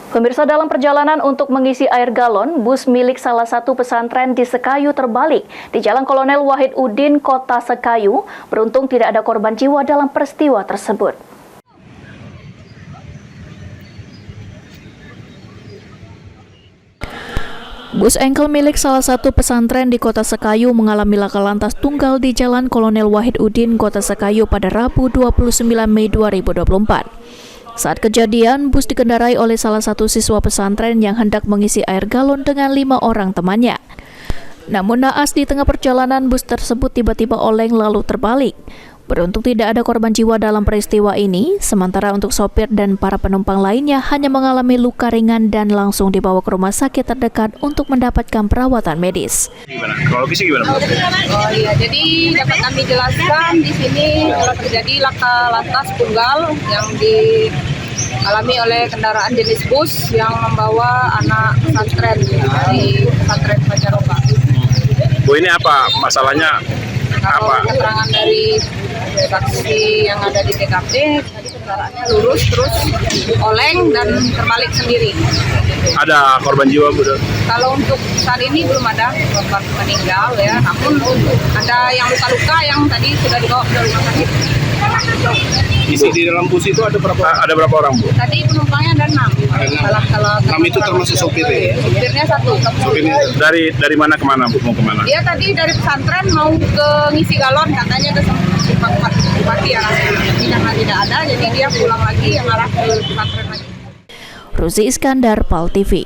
Pemirsa, dalam perjalanan untuk mengisi air galon, bus milik salah satu pesantren di Sekayu terbalik di Jalan Kolonel Wahid Udin, Kota Sekayu. Beruntung tidak ada korban jiwa dalam peristiwa tersebut. Bus engkel milik salah satu pesantren di Kota Sekayu mengalami laka lantas tunggal di Jalan Kolonel Wahid Udin, Kota Sekayu pada Rabu 29 Mei 2024. Saat kejadian, bus dikendarai oleh salah satu siswa pesantren yang hendak mengisi air galon dengan 5 orang temannya. Namun naas di tengah perjalanan bus tersebut tiba-tiba oleng lalu terbalik. Beruntung tidak ada korban jiwa dalam peristiwa ini, sementara untuk sopir dan para penumpang lainnya hanya mengalami luka ringan dan langsung dibawa ke rumah sakit terdekat untuk mendapatkan perawatan medis. Gimana? Kronologisnya gimana, Bu? Oh iya, jadi dapat kami jelaskan di sini telah terjadi laka lantas tunggal yang dialami oleh kendaraan jenis bus yang membawa anak pesantren dari pesantren Pancaroba. Bu, ini apa masalahnya? Kalau keterangan dari saksi yang ada di TKP, tadi kendaraannya lurus terus oleng dan terbalik sendiri. Ada korban jiwa, Bu? Kalau untuk saat ini belum ada korban meninggal ya, namun ada yang luka-luka yang tadi sudah dibawa ke rumah sakit. Isi di dalam bus itu ada berapa orang, Bu? Tadi penumpangnya ada 6. Ada 6. 6 itu termasuk sopirnya? Sopirnya 1. Sopirnya dari mana ke mana, Bu? Mau ke mana? Dia tadi dari pesantren mau ke ngisi galon, katanya ke Simpang Bupati arahnya. Tapi karena tidak ada, jadi dia pulang lagi yang arah ke pesantren lagi. Ruzi Iskandar, PAL TV.